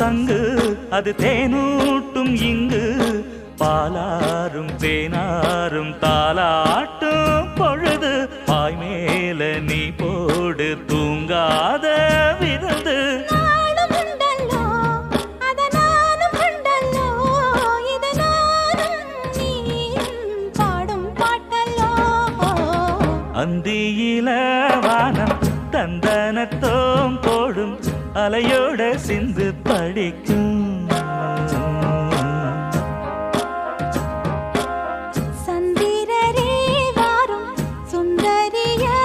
சங்கு அது தேனூட்டும் இங்கு பாலாரும் தேனாரும் தாலாட்டும் பொழுது பாய் மேல நீ போடு தூங்காத விருது அந்தியில வானம் தந்தனத்தோம் போடும் அலையோட சிந்து படிக்கும்